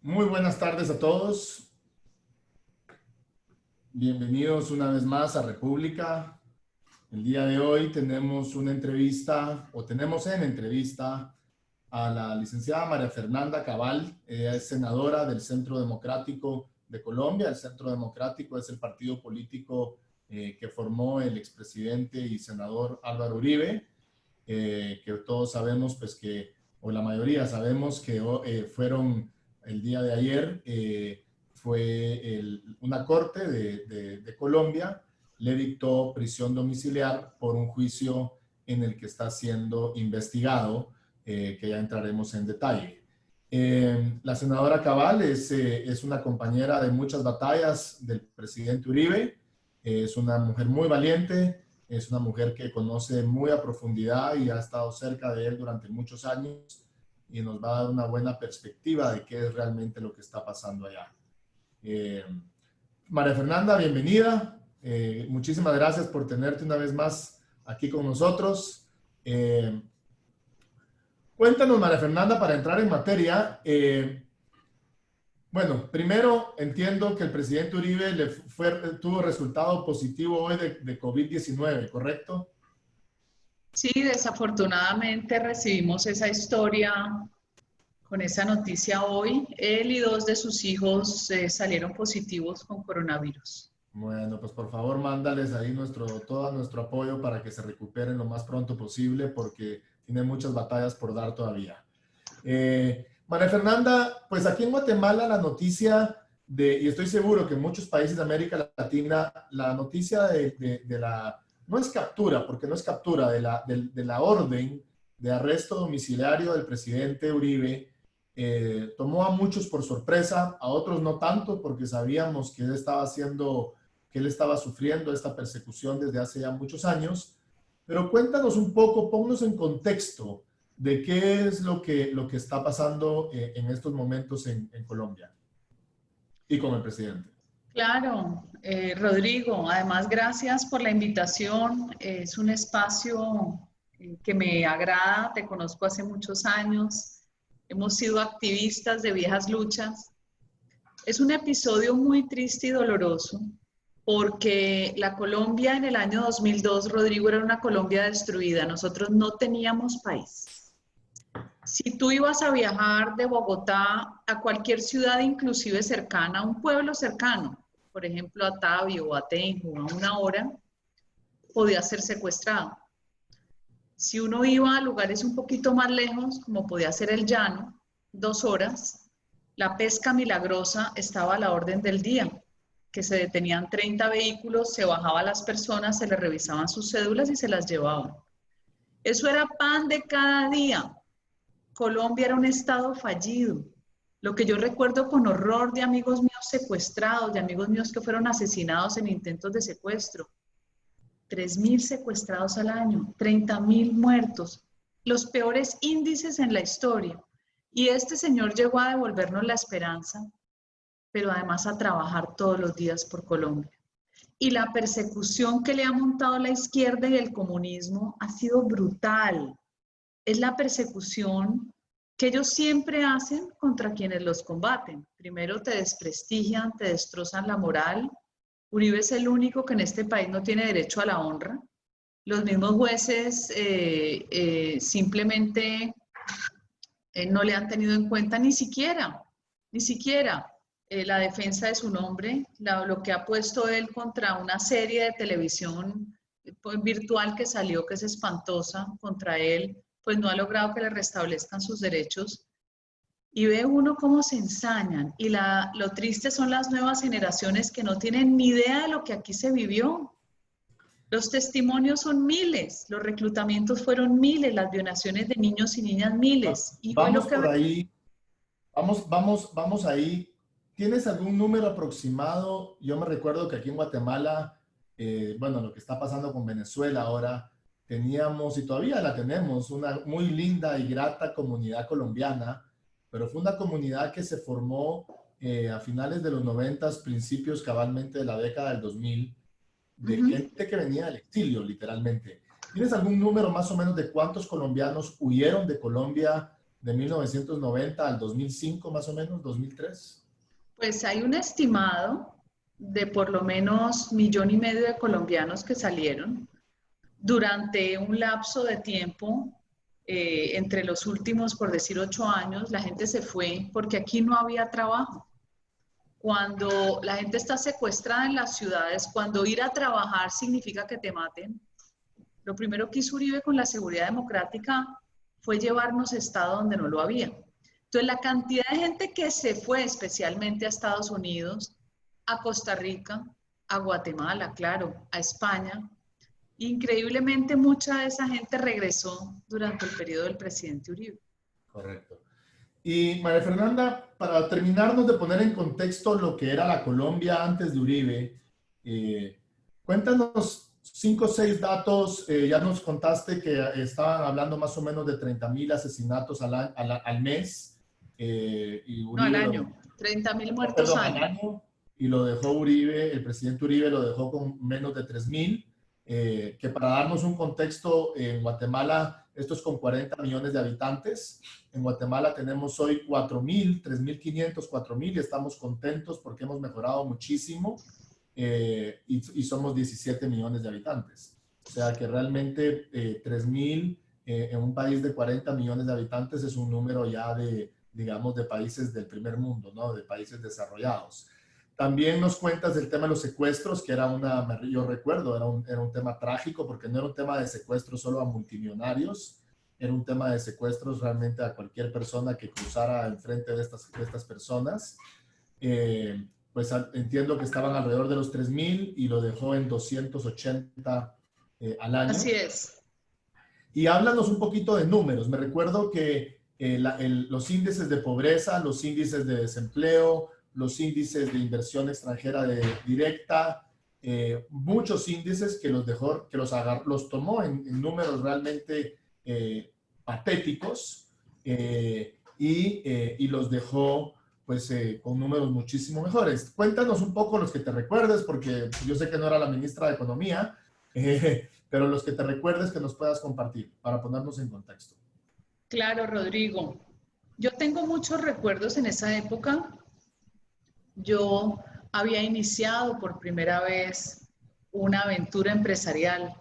Muy buenas tardes a todos. Bienvenidos una vez más a República. El día de hoy tenemos una entrevista, o tenemos en entrevista, a la licenciada María Fernanda Cabal. Ella es senadora del Centro Democrático de Colombia. El Centro Democrático es el partido político que formó el expresidente y senador Álvaro Uribe, que todos sabemos, pues que, o la mayoría sabemos que fueron el día de ayer, una corte de Colombia le dictó prisión domiciliar por un juicio en el que está siendo investigado, que ya entraremos en detalle. La senadora Cabal es una compañera de muchas batallas del presidente Uribe, es una mujer muy valiente, es una mujer que conoce muy a profundidad y ha estado cerca de él durante muchos años y nos va a dar una buena perspectiva de qué es realmente lo que está pasando allá. María Fernanda, bienvenida. Muchísimas gracias por tenerte una vez más aquí con nosotros. Cuéntanos, María Fernanda, para entrar en materia. Bueno, primero entiendo que el presidente Uribe tuvo resultado positivo hoy de COVID-19, ¿correcto? Sí, desafortunadamente recibimos esa historia con esa noticia hoy. Él y dos de sus hijos salieron positivos con coronavirus. Bueno, pues por favor mándales ahí todo nuestro apoyo para que se recuperen lo más pronto posible porque tienen muchas batallas por dar todavía. María Fernanda, pues aquí en Guatemala la noticia y estoy seguro que en muchos países de América Latina, la noticia no es captura, porque no es captura, de la orden de arresto domiciliario del presidente Uribe, tomó a muchos por sorpresa, a otros no tanto, porque sabíamos que él estaba sufriendo esta persecución desde hace ya muchos años. Pero cuéntanos un poco, ponnos en contexto de qué es lo que está pasando en estos momentos en Colombia y con el presidente. Claro, Rodrigo, además gracias por la invitación. Es un espacio que me agrada, te conozco hace muchos años, hemos sido activistas de viejas luchas. Es un episodio muy triste y doloroso porque la Colombia en el año 2002, Rodrigo, era una Colombia destruida. Nosotros no teníamos país. Si tú ibas a viajar de Bogotá a cualquier ciudad, inclusive cercana, a un pueblo cercano, por ejemplo a Tabio o a Tenjo, a una hora, podías ser secuestrado. Si uno iba a lugares un poquito más lejos, como podía ser el Llano, 2 horas, la pesca milagrosa estaba a la orden del día, que se detenían 30 vehículos, se bajaban las personas, se les revisaban sus cédulas y se las llevaban. Eso era pan de cada día. Colombia era un estado fallido. Lo que yo recuerdo con horror de amigos míos secuestrados, de amigos míos que fueron asesinados en intentos de secuestro. 3.000 secuestrados al año, 30.000 muertos, los peores índices en la historia. Y este señor llegó a devolvernos la esperanza, pero además a trabajar todos los días por Colombia. Y la persecución que le ha montado la izquierda y el comunismo ha sido brutal. Es la persecución que ellos siempre hacen contra quienes los combaten. Primero te desprestigian, te destrozan la moral. Uribe es el único que en este país no tiene derecho a la honra. Los mismos jueces simplemente no le han tenido en cuenta ni siquiera la defensa de su nombre, lo que ha puesto él contra una serie de televisión virtual que salió, que es espantosa contra él, pues no ha logrado que le restablezcan sus derechos. Y ve uno cómo se ensañan. Y lo triste son las nuevas generaciones que no tienen ni idea de lo que aquí se vivió. Los testimonios son miles, los reclutamientos fueron miles, las violaciones de niños y niñas miles. Y vamos por ahí, vamos ahí. ¿Tienes algún número aproximado? Yo me recuerdo que aquí en Guatemala, bueno, lo que está pasando con Venezuela ahora, teníamos y todavía la tenemos, una muy linda y grata comunidad colombiana, pero fue una comunidad que se formó a finales de los 90, principios cabalmente de la década del 2000, de gente que venía del exilio, literalmente. ¿Tienes algún número más o menos de cuántos colombianos huyeron de Colombia de 1990 al 2005, más o menos, 2003? Pues hay un estimado de por lo menos 1,5 millones de colombianos que salieron durante un lapso de tiempo, entre los últimos, por decir, 8 años. La gente se fue porque aquí no había trabajo. Cuando la gente está secuestrada en las ciudades, cuando ir a trabajar significa que te maten, lo primero que hizo Uribe con la seguridad democrática fue llevarnos a Estado donde no lo había. Entonces, la cantidad de gente que se fue especialmente a Estados Unidos, a Costa Rica, a Guatemala, claro, a España, increíblemente mucha de esa gente regresó durante el periodo del presidente Uribe. Correcto. Y María Fernanda, para terminarnos de poner en contexto lo que era la Colombia antes de Uribe, cuéntanos 5 o 6 datos. Ya nos contaste que estaban hablando más o menos de 30.000 asesinatos al mes. Y No, al Uribe año. 30.000 no, muertos perdón, al año. año. Y lo dejó Uribe, el presidente Uribe lo dejó con menos de 3.000. Que para darnos un contexto, en Guatemala, esto es con 40 millones de habitantes. En Guatemala tenemos hoy 4.000, 3.500, 4.000 y estamos contentos porque hemos mejorado muchísimo, y somos 17 millones de habitantes. O sea que realmente 3.000 en un país de 40 millones de habitantes es un número ya de, digamos, de países del primer mundo, ¿no? De países desarrollados. También nos cuentas del tema de los secuestros, que era yo recuerdo, era un tema trágico porque no era un tema de secuestros solo a multimillonarios, era un tema de secuestros realmente a cualquier persona que cruzara enfrente de estas personas. Pues entiendo que estaban alrededor de los 3.000 y lo dejó en 280 al año. Así es. Y háblanos un poquito de números. Me recuerdo que los índices de pobreza, los índices de desempleo, los índices de inversión extranjera directa, muchos índices que los tomó en números realmente patéticos, y los dejó pues con números muchísimo mejores. Cuéntanos un poco los que te recuerdes, porque yo sé que no era la ministra de Economía, pero los que te recuerdes que nos puedas compartir para ponernos en contexto. Claro, Rodrigo. Yo tengo muchos recuerdos en esa época. Yo había iniciado por primera vez una aventura empresarial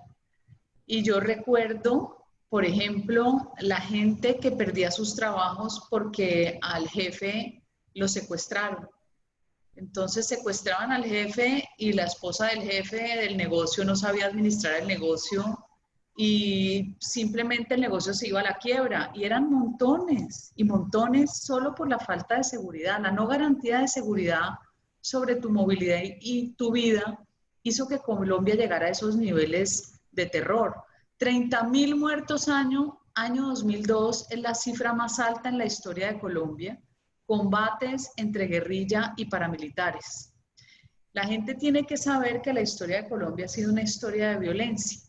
y yo recuerdo, por ejemplo, la gente que perdía sus trabajos porque al jefe lo secuestraron. Entonces secuestraban al jefe y la esposa del jefe del negocio no sabía administrar el negocio y simplemente el negocio se iba a la quiebra. Y eran montones y montones solo por la falta de seguridad. La no garantía de seguridad sobre tu movilidad y tu vida hizo que Colombia llegara a esos niveles de terror. 30.000 muertos año 2002 es la cifra más alta en la historia de Colombia. Combates entre guerrilla y paramilitares. La gente tiene que saber que la historia de Colombia ha sido una historia de violencia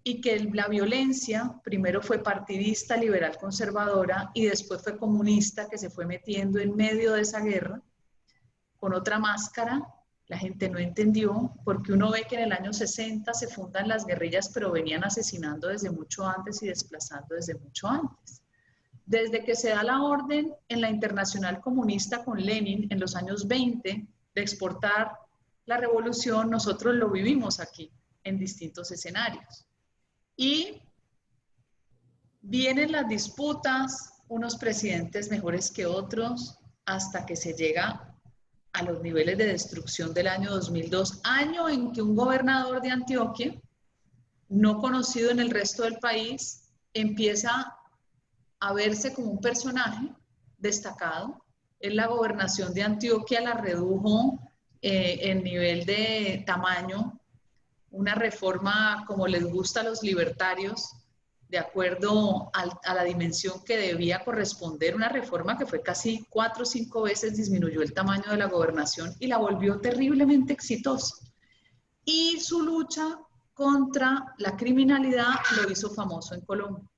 y que la violencia primero fue partidista, liberal, conservadora y después fue comunista, que se fue metiendo en medio de esa guerra con otra máscara. La gente no entendió porque uno ve que en el año 60 se fundan las guerrillas, pero venían asesinando desde mucho antes y desplazando desde mucho antes. Desde que se da la orden en la Internacional Comunista con Lenin en los años 20 de exportar la revolución, nosotros lo vivimos aquí en distintos escenarios. Y vienen las disputas, unos presidentes mejores que otros, hasta que se llega a los niveles de destrucción del año 2002, año en que un gobernador de Antioquia, no conocido en el resto del país, empieza a verse como un personaje destacado. En la gobernación de Antioquia la redujo en nivel de tamaño, una reforma como les gusta a los libertarios, de acuerdo a la dimensión que debía corresponder, una reforma que fue casi 4 o 5 veces, disminuyó el tamaño de la gobernación y la volvió terriblemente exitosa. Y su lucha contra la criminalidad lo hizo famoso en Colombia.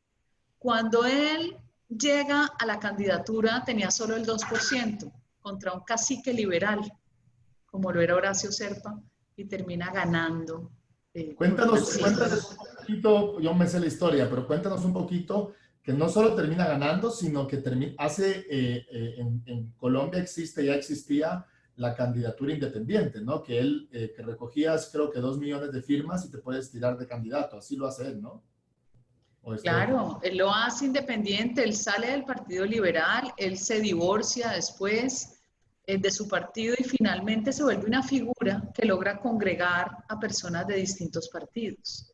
Cuando él llega a la candidatura tenía solo el 2% contra un cacique liberal, como lo era Horacio Serpa, y termina ganando. Cuéntanos un poquito, yo me sé la historia, pero cuéntanos un poquito que no solo termina ganando, sino que en Colombia ya existía la candidatura independiente, ¿no? Que él, que recogías creo que 2 millones de firmas y te puedes tirar de candidato, así lo hace él, ¿no? Claro, él lo hace independiente, él sale del Partido Liberal, él se divorcia después de su partido y finalmente se vuelve una figura que logra congregar a personas de distintos partidos.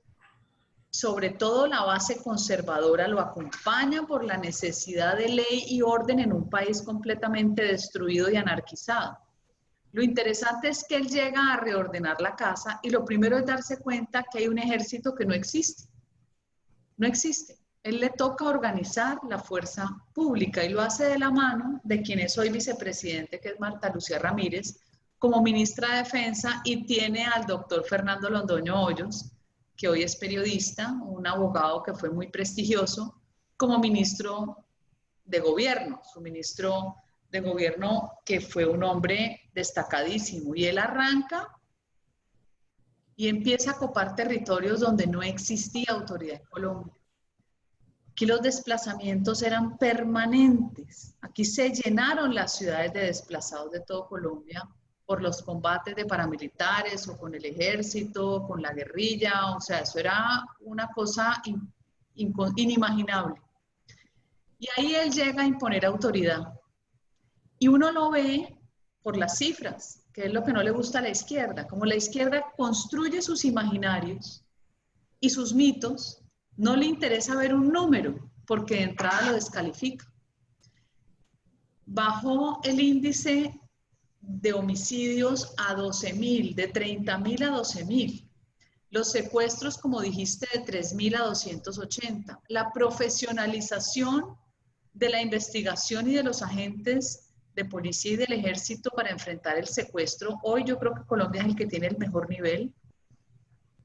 Sobre todo la base conservadora lo acompaña por la necesidad de ley y orden en un país completamente destruido y anarquizado. Lo interesante es que él llega a reordenar la casa y lo primero es darse cuenta que hay un ejército que no existe. No existe. Él le toca organizar la fuerza pública y lo hace de la mano de quien es hoy vicepresidente, que es Marta Lucía Ramírez, como ministra de Defensa, y tiene al doctor Fernando Londoño Hoyos, que hoy es periodista, un abogado que fue muy prestigioso, como ministro de gobierno, su ministro de gobierno que fue un hombre destacadísimo. Y él arranca y empieza a copar territorios donde no existía autoridad en Colombia. Aquí los desplazamientos eran permanentes. Aquí se llenaron las ciudades de desplazados de todo Colombia por los combates de paramilitares o con el ejército, con la guerrilla. O sea, eso era una cosa inimaginable. Y ahí él llega a imponer autoridad. Y uno lo ve por las cifras, que es lo que no le gusta a la izquierda. Como la izquierda construye sus imaginarios y sus mitos, no le interesa ver un número, porque de entrada lo descalifica. Bajó el índice de homicidios a 12.000, de 30.000 a 12.000. Los secuestros, como dijiste, de 3.000 a 280. La profesionalización de la investigación y de los agentes de policía y del ejército para enfrentar el secuestro. Hoy yo creo que Colombia es el que tiene el mejor nivel.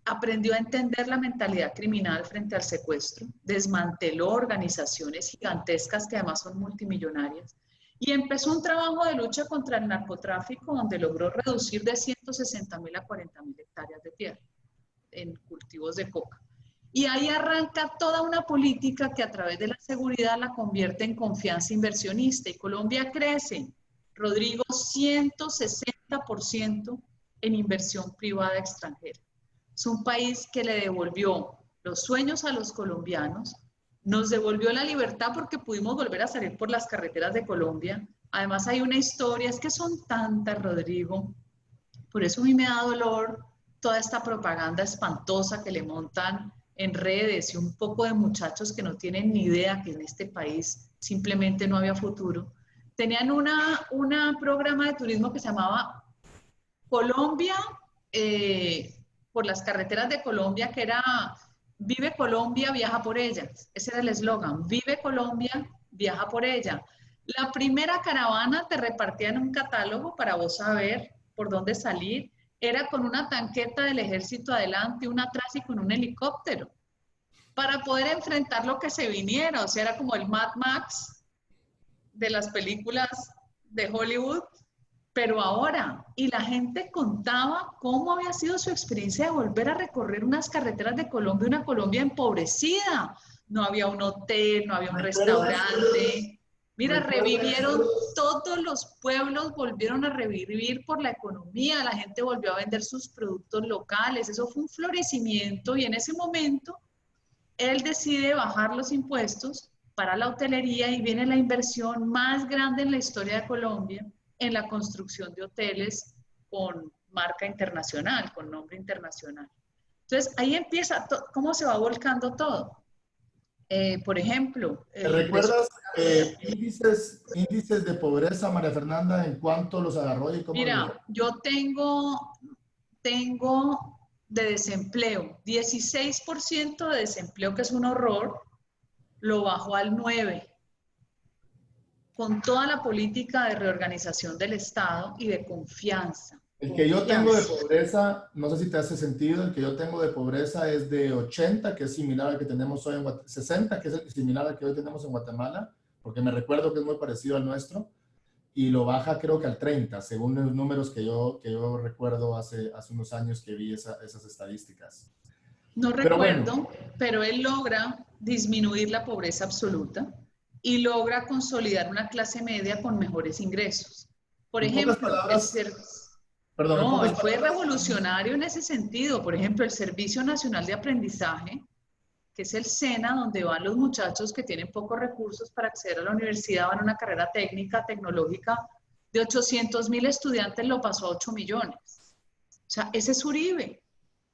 Aprendió a entender la mentalidad criminal frente al secuestro, desmanteló organizaciones gigantescas que además son multimillonarias y empezó un trabajo de lucha contra el narcotráfico donde logró reducir de 160.000 a 40.000 hectáreas de tierra en cultivos de coca. Y ahí arranca toda una política que a través de la seguridad la convierte en confianza inversionista. Y Colombia crece, Rodrigo, 160% en inversión privada extranjera. Es un país que le devolvió los sueños a los colombianos, nos devolvió la libertad porque pudimos volver a salir por las carreteras de Colombia. Además hay una historia, es que son tantas, Rodrigo, por eso a mí me da dolor toda esta propaganda espantosa que le montan en redes y un poco de muchachos que no tienen ni idea que en este país simplemente no había futuro. Tenían un programa de turismo que se llamaba Colombia, por las carreteras de Colombia, que era Vive Colombia, viaja por ella. Ese era el eslogan, Vive Colombia, viaja por ella. La primera caravana te repartían un catálogo para vos saber por dónde salir. Era con una tanqueta del ejército adelante, una atrás y con un helicóptero para poder enfrentar lo que se viniera. O sea, era como el Mad Max de las películas de Hollywood, pero ahora. Y la gente contaba cómo había sido su experiencia de volver a recorrer unas carreteras de Colombia, una Colombia empobrecida. No había un hotel, no había un restaurante. Mira, revivieron todos los pueblos, volvieron a revivir por la economía, la gente volvió a vender sus productos locales, eso fue un florecimiento y en ese momento él decide bajar los impuestos para la hotelería y viene la inversión más grande en la historia de Colombia en la construcción de hoteles con marca internacional, con nombre internacional. Entonces ahí empieza cómo se va volcando todo. Por ejemplo, ¿te recuerdas índices de pobreza, María Fernanda, en cuánto los agarró y cómo? Mira, yo tengo de desempleo, 16% de desempleo, que es un horror, lo bajó al 9%, con toda la política de reorganización del Estado y de confianza. El que yo tengo de pobreza, no sé si te hace sentido, el que yo tengo de pobreza es de 80, que es similar al que tenemos hoy en Guatemala, 60, que es similar al que hoy tenemos en Guatemala, porque me recuerdo que es muy parecido al nuestro, y lo baja creo que al 30, según los números que yo recuerdo hace unos años que vi esas estadísticas. No Pero bueno, recuerdo, pero él logra disminuir la pobreza absoluta y logra consolidar una clase media con mejores ingresos. Por en pocas ejemplo, el palabras, ser... perdón, en No, pocas él fue palabras, revolucionario en ese sentido. Por ejemplo, el Servicio Nacional de Aprendizaje, que es el SENA, donde van los muchachos que tienen pocos recursos para acceder a la universidad, van a una carrera técnica, tecnológica, de 800.000 estudiantes lo pasó a 8 millones. O sea, ese es Uribe.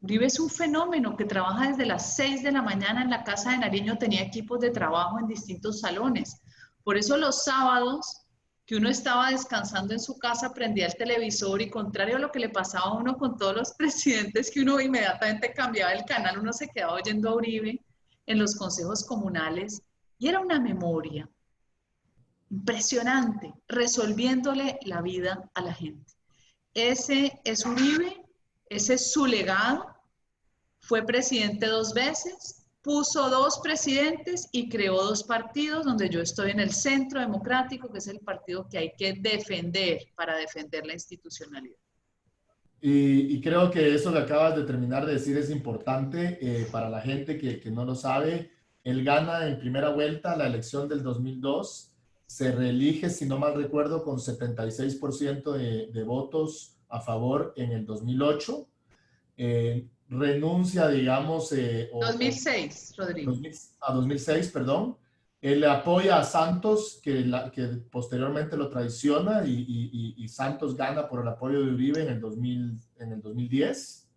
Uribe es un fenómeno que trabaja desde las 6 de la mañana en la Casa de Nariño, tenía equipos de trabajo en distintos salones. Por eso los sábados, que uno estaba descansando en su casa, prendía el televisor y contrario a lo que le pasaba a uno con todos los presidentes, que uno inmediatamente cambiaba el canal, uno se quedaba oyendo a Uribe en los consejos comunales y era una memoria impresionante, resolviéndole la vida a la gente. Ese es Uribe, ese es su legado. Fue presidente 2 veces, puso 2 presidentes y creó 2 partidos, donde yo estoy en el Centro Democrático, que es el partido que hay que defender para defender la institucionalidad. y creo que eso que acabas de terminar de decir es importante para la gente que no lo sabe. Él gana en primera vuelta la elección del 2002, se reelige, si no mal recuerdo, con 76% de votos a favor en el 2008. Renuncia, digamos, 2006, Rodrigo. a 2006, perdón. Él apoya a Santos, que posteriormente lo traiciona y Santos gana por el apoyo de Uribe en el 2010.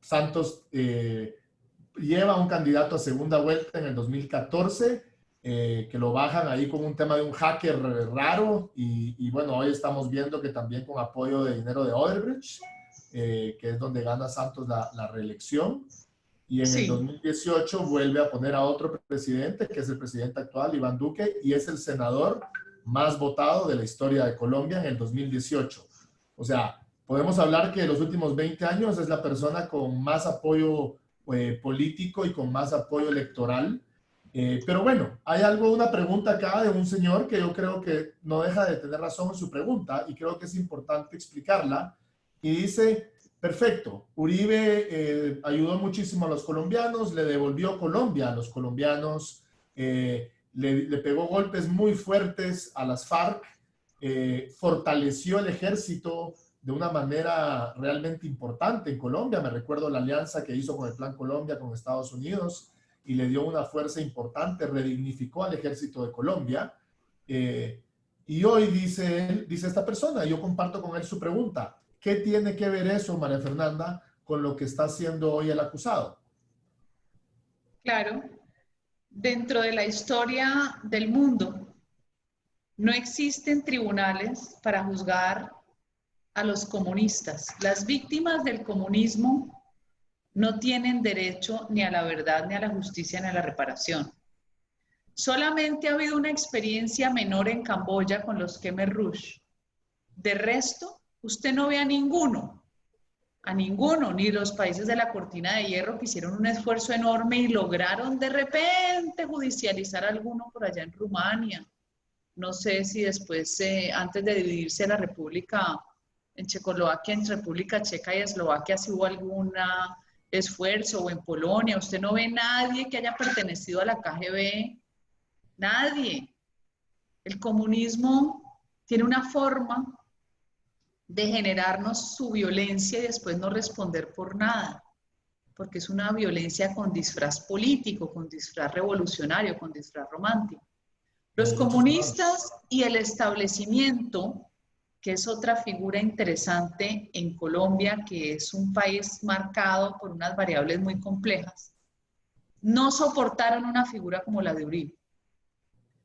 Santos lleva a un candidato a segunda vuelta en el 2014, que lo bajan ahí con un tema de un hacker raro y bueno, hoy estamos viendo que también con apoyo de dinero de Odebrecht, que es donde gana Santos la reelección. Y en el Sí, 2018 vuelve a poner a otro presidente, que es el presidente actual, Iván Duque, y es el senador más votado de la historia de Colombia en el 2018. O sea, podemos hablar que en los últimos 20 años es la persona con más apoyo político y con más apoyo electoral. Pero bueno, hay una pregunta acá de un señor que yo creo que no deja de tener razón en su pregunta y creo que es importante explicarla. Y dice, perfecto, Uribe ayudó muchísimo a los colombianos, le devolvió Colombia a los colombianos, le pegó golpes muy fuertes a las FARC, fortaleció el ejército de una manera realmente importante en Colombia. Me recuerdo la alianza que hizo con el Plan Colombia con Estados Unidos y le dio una fuerza importante, redignificó al ejército de Colombia. Y hoy dice esta persona, yo comparto con él su pregunta, ¿qué tiene que ver eso, María Fernanda, con lo que está haciendo hoy el acusado? claro. Dentro de la historia del mundo, no existen tribunales para juzgar a los comunistas. Las víctimas del comunismo no tienen derecho ni a la verdad, ni a la justicia, ni a la reparación. Solamente ha habido una experiencia menor en Camboya con los Khmer Rouge. De resto, usted no ve a ninguno, ni los países de la Cortina de Hierro que hicieron un esfuerzo enorme y lograron de repente judicializar a alguno por allá en Rumania. No sé si después, antes de dividirse la República en Checoslovaquia, en República Checa y Eslovaquia, si hubo algún esfuerzo, o en Polonia. Usted no ve nadie que haya pertenecido a la KGB, nadie. El comunismo tiene una forma de generarnos su violencia y después no responder por nada, porque es una violencia con disfraz político, con disfraz revolucionario, con disfraz romántico. Los Derechos humanos. comunistas y el establecimiento, que es otra figura interesante en Colombia, que es un país marcado por unas variables muy complejas, no soportaron una figura como la de Uribe.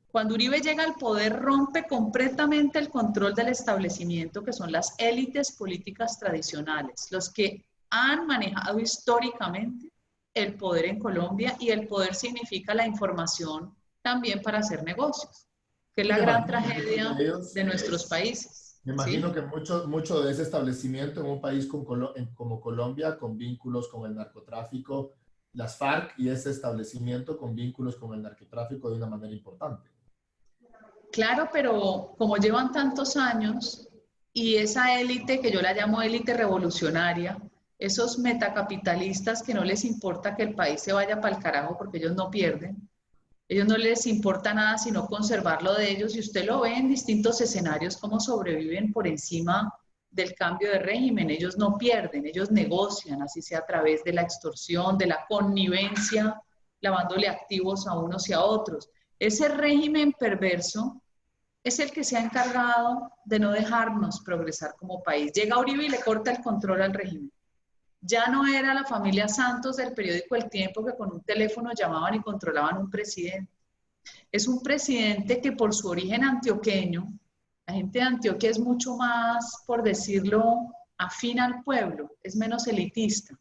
Cuando Uribe llega al poder, rompe completamente el control del establecimiento, que son las élites políticas tradicionales, los que han manejado históricamente el poder en Colombia, y el poder significa la información también para hacer negocios, que es Y la me gran imagino que muchos tragedia de ellos, de nuestros países, me imagino ¿sí? que mucho de ese establecimiento en un país como Colombia, con vínculos con el narcotráfico, las FARC y ese establecimiento con vínculos con el narcotráfico de una manera importante. Claro, pero como llevan tantos años y esa élite, que yo la llamo élite revolucionaria, esos metacapitalistas que no les importa que el país se vaya para el carajo porque ellos no pierden. Ellos no les importa nada sino conservar lo de ellos, y usted lo ve en distintos escenarios cómo sobreviven por encima del cambio de régimen. Ellos no pierden, ellos negocian, así sea a través de la extorsión, de la connivencia, lavándole activos a unos y a otros. Ese régimen perverso es el que se ha encargado de no dejarnos progresar como país. Llega Uribe y le corta el control al régimen. Ya no era la familia Santos del periódico El Tiempo que con un teléfono llamaban y controlaban un presidente. Es un presidente que por su origen antioqueño, la gente de Antioquia es mucho más, por decirlo, afín al pueblo, es menos elitista,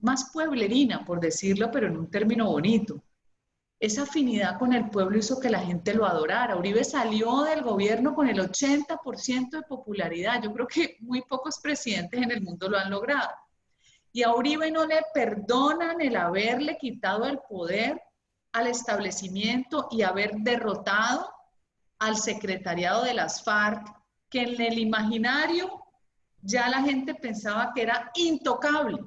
más pueblerina, por decirlo, pero en un término bonito. Esa afinidad con el pueblo hizo que la gente lo adorara. Uribe salió del gobierno con el 80% de popularidad. Yo creo que muy pocos presidentes en el mundo lo han logrado. Y a Uribe no le perdonan el haberle quitado el poder al establecimiento y haber derrotado al secretariado de las FARC, que en el imaginario ya la gente pensaba que era intocable.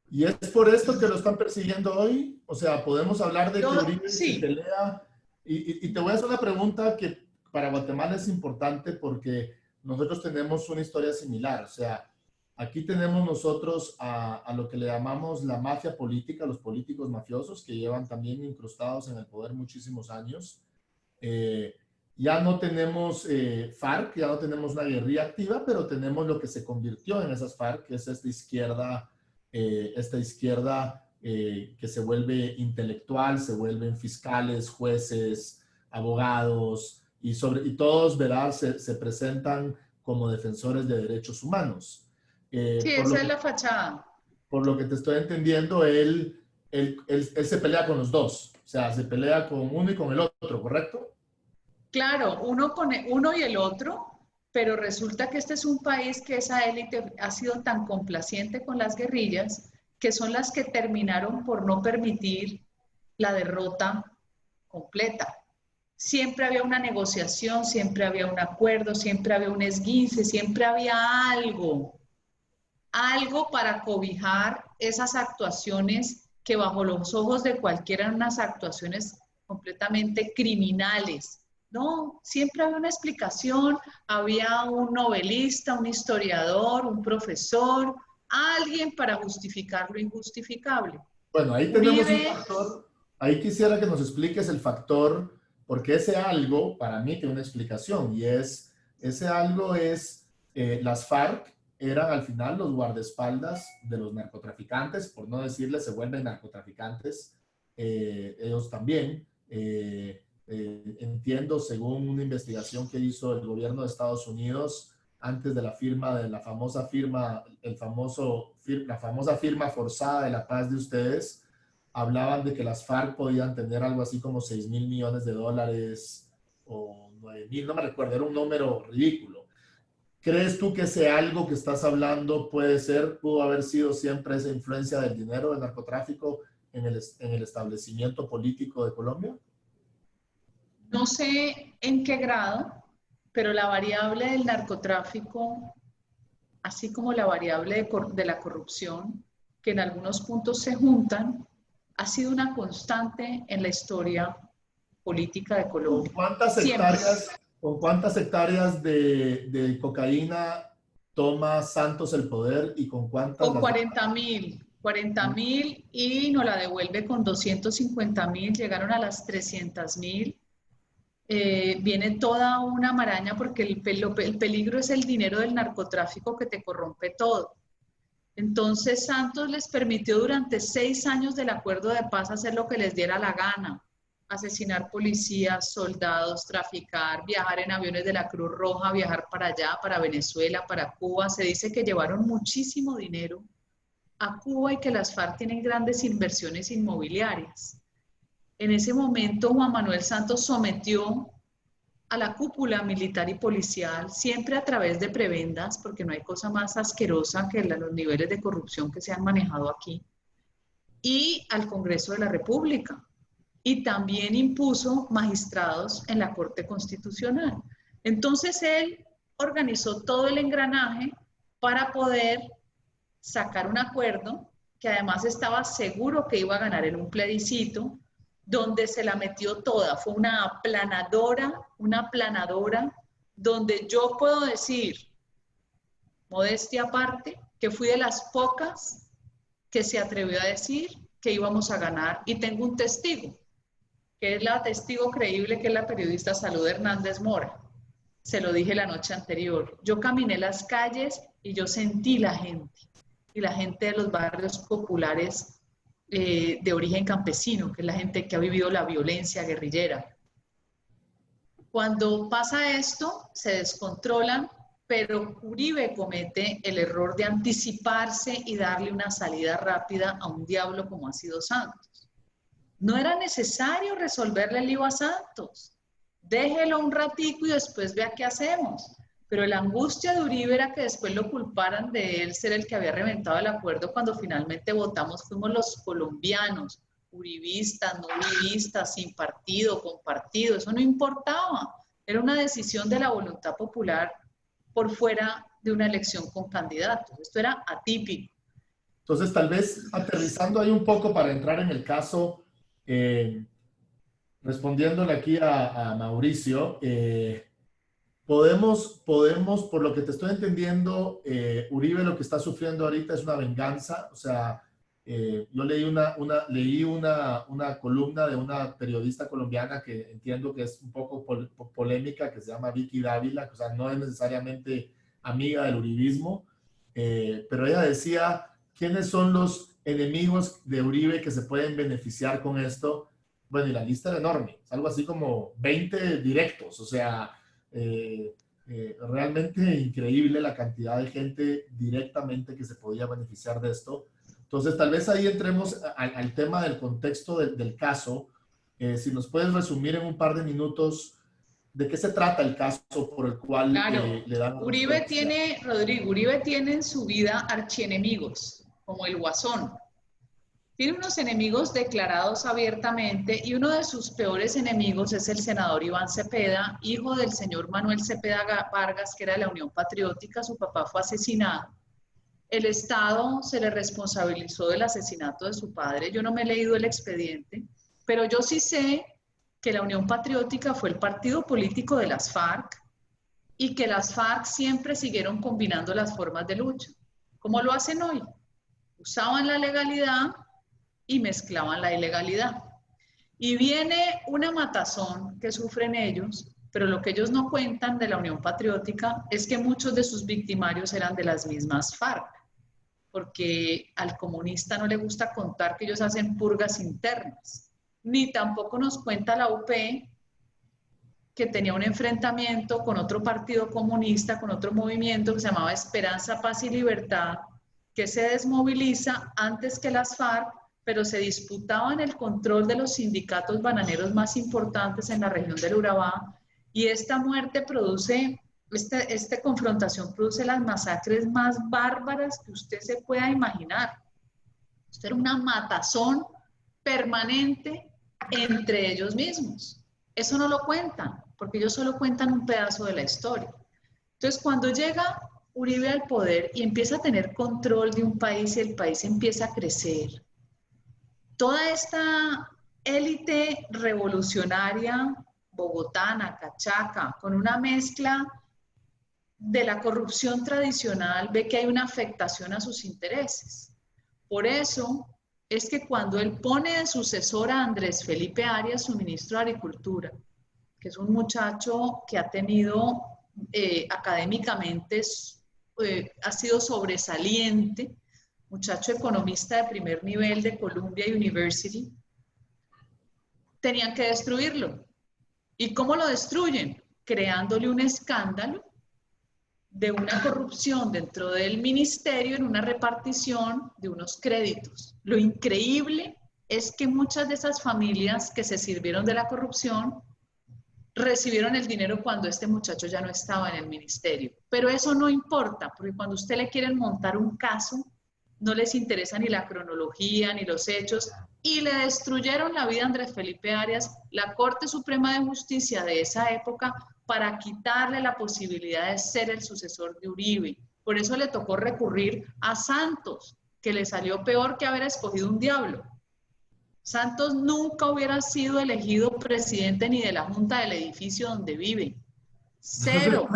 ¿Y es por esto que lo están persiguiendo hoy? O sea, podemos hablar de que Uribe Sí. se pelea. Y te voy a hacer una pregunta que para Guatemala es importante porque nosotros tenemos una historia similar. O sea, aquí tenemos nosotros a lo que le llamamos la mafia política, los políticos mafiosos que llevan también incrustados en el poder muchísimos años. Ya no tenemos FARC, ya no tenemos una guerrilla activa, pero tenemos lo que se convirtió en esas FARC, que es esta izquierda que se vuelve intelectual, se vuelven fiscales, jueces, abogados, y todos, ¿verdad?, se presentan como defensores de derechos humanos. Sí, esa es la fachada. Por lo que te estoy entendiendo, él se pelea con los dos, o sea, se pelea con uno y con el otro, ¿correcto? Claro, uno y el otro, pero resulta que este es un país que esa élite ha sido tan complaciente con las guerrillas que son las que terminaron por no permitir la derrota completa. Siempre había una negociación, siempre había un acuerdo, siempre había un esguince, siempre había algo para cobijar esas actuaciones que bajo los ojos de cualquiera eran unas actuaciones completamente criminales. No, siempre había una explicación, había un novelista, un historiador, un profesor, alguien para justificar lo injustificable. Bueno, ahí tenemos un factor, ahí quisiera que nos expliques el factor, porque ese algo para mí tiene una explicación, y ese algo es las FARC eran al final los guardaespaldas de los narcotraficantes, por no decirles se vuelven narcotraficantes, ellos también. Entiendo, según una investigación que hizo el gobierno de Estados Unidos antes de la firma de la famosa firma, la famosa firma forzada de la paz de ustedes, hablaban de que las FARC podían tener algo así como 6,000 millones de dólares o 9,000, no me recuerdo, era un número ridículo. ¿Crees tú que ese algo que estás hablando pudo haber sido siempre esa influencia del dinero, del narcotráfico en el establecimiento político de Colombia? No sé en qué grado, pero la variable del narcotráfico, así como la variable de la corrupción, que en algunos puntos se juntan, ha sido una constante en la historia política de Colombia. ¿Con cuántas hectáreas de cocaína toma Santos el poder y con cuántas? Con 40,000 y nos la devuelve con 250,000, llegaron a las 300,000. Viene toda una maraña porque el peligro es el dinero del narcotráfico que te corrompe todo. Entonces Santos les permitió durante 6 años del acuerdo de paz hacer lo que les diera la gana: asesinar policías, soldados, traficar, viajar en aviones de la Cruz Roja, viajar para allá, para Venezuela, para Cuba. Se dice que llevaron muchísimo dinero a Cuba y que las FARC tienen grandes inversiones inmobiliarias. En ese momento Juan Manuel Santos sometió a la cúpula militar y policial, siempre a través de prebendas, porque no hay cosa más asquerosa que los niveles de corrupción que se han manejado aquí, y al Congreso de la República. Y también impuso magistrados en la Corte Constitucional. Entonces él organizó todo el engranaje para poder sacar un acuerdo que además estaba seguro que iba a ganar en un plebiscito, donde se la metió toda. Fue una aplanadora, donde yo puedo decir, modestia aparte, que fui de las pocas que se atrevió a decir que íbamos a ganar. Y tengo un testigo, que es la testigo creíble, que es la periodista Salud Hernández Mora. Se lo dije la noche anterior. Yo caminé las calles y yo sentí la gente, y la gente de los barrios populares de origen campesino, que es la gente que ha vivido la violencia guerrillera. Cuando pasa esto, se descontrolan, pero Uribe comete el error de anticiparse y darle una salida rápida a un diablo como ha sido Santos. No era necesario resolverle el lío a Santos. Déjelo un ratico y después vea qué hacemos. Pero la angustia de Uribe era que después lo culparan de él ser el que había reventado el acuerdo. Cuando finalmente votamos fuimos los colombianos, uribistas, no uribistas, sin partido, con partido, eso no importaba. Era una decisión de la voluntad popular por fuera de una elección con candidatos. Esto era atípico. Entonces, tal vez aterrizando ahí un poco para entrar en el caso, respondiéndole aquí a Mauricio, podemos, por lo que te estoy entendiendo, Uribe lo que está sufriendo ahorita es una venganza. O sea, yo leí una columna de una periodista colombiana que entiendo que es un poco polémica, que se llama Vicky Dávila, o sea, no es necesariamente amiga del uribismo, pero ella decía, ¿quiénes son los enemigos de Uribe que se pueden beneficiar con esto? Bueno, y la lista era enorme, es algo así como 20 directos, o sea, realmente increíble la cantidad de gente directamente que se podía beneficiar de esto. Entonces, tal vez ahí entremos al tema del contexto del caso. Si nos puedes resumir en un par de minutos de qué se trata el caso por el cual claro, le dan... Uribe tiene, Rodrigo, Uribe tiene en su vida archienemigos, como el Guasón. Tiene unos enemigos declarados abiertamente y uno de sus peores enemigos es el senador Iván Cepeda, hijo del señor Manuel Cepeda Vargas, que era de la Unión Patriótica. Su papá fue asesinado. El Estado se le responsabilizó del asesinato de su padre. Yo no me he leído el expediente, pero yo sí sé que la Unión Patriótica fue el partido político de las FARC y que las FARC siempre siguieron combinando las formas de lucha, como lo hacen hoy. Usaban la legalidad y mezclaban la ilegalidad. Y viene una matazón que sufren ellos, pero lo que ellos no cuentan de la Unión Patriótica es que muchos de sus victimarios eran de las mismas FARC, porque al comunista no le gusta contar que ellos hacen purgas internas, ni tampoco nos cuenta la UP que tenía un enfrentamiento con otro partido comunista, con otro movimiento que se llamaba Esperanza, Paz y Libertad, que se desmoviliza antes que las FARC, pero se disputaban el control de los sindicatos bananeros más importantes en la región del Urabá, y esta muerte produce, esta confrontación produce las masacres más bárbaras que usted se pueda imaginar. Esto era una matazón permanente entre ellos mismos. Eso no lo cuentan, porque ellos solo cuentan un pedazo de la historia. Entonces, cuando llega Uribe al poder y empieza a tener control de un país y el país empieza a crecer, toda esta élite revolucionaria bogotana, cachaca, con una mezcla de la corrupción tradicional, ve que hay una afectación a sus intereses. Por eso es que cuando él pone de sucesor a Andrés Felipe Arias, su ministro de Agricultura, que es un muchacho que ha tenido académicamente, ha sido sobresaliente, muchacho economista de primer nivel de Columbia University, tenían que destruirlo. ¿Y cómo lo destruyen? Creándole un escándalo de una corrupción dentro del ministerio en una repartición de unos créditos. Lo increíble es que muchas de esas familias que se sirvieron de la corrupción recibieron el dinero cuando este muchacho ya no estaba en el ministerio. Pero eso no importa, porque cuando usted le quieren montar un caso, no les interesa ni la cronología ni los hechos, y le destruyeron la vida a Andrés Felipe Arias, la Corte Suprema de Justicia de esa época, para quitarle la posibilidad de ser el sucesor de Uribe. Por eso le tocó recurrir a Santos, que le salió peor que haber escogido un diablo. Santos nunca hubiera sido elegido presidente ni de la junta del edificio donde vive. Cero.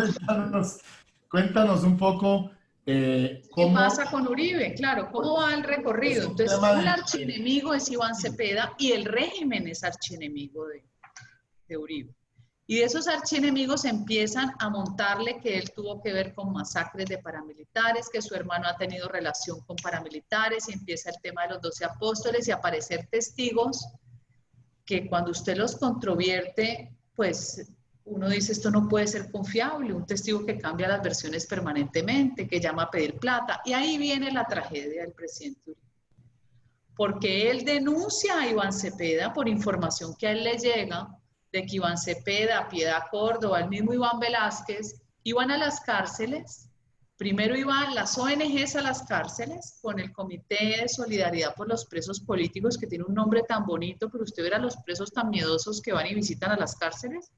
Cuéntanos un poco ¿Qué cómo... pasa con Uribe? Claro, ¿cómo va el recorrido? Entonces, un archienemigo es Iván Cepeda y el régimen es archienemigo de Uribe. Y de esos archienemigos empiezan a montarle que él tuvo que ver con masacres de paramilitares, que su hermano ha tenido relación con paramilitares, y empieza el tema de los 12 apóstoles y aparecer testigos que cuando usted los controvierte, pues uno dice, esto no puede ser confiable, un testigo que cambia las versiones permanentemente, que llama a pedir plata, y ahí viene la tragedia del presidente Uribe. Porque él denuncia a Iván Cepeda por información que a él le llega, de que Iván Cepeda, Piedad Córdoba, el mismo Iván Velázquez, iban a las cárceles. Primero iban las ONGs a las cárceles con el Comité de Solidaridad por los Presos Políticos, que tiene un nombre tan bonito, pero usted verá los presos tan miedosos que van y visitan a las cárceles.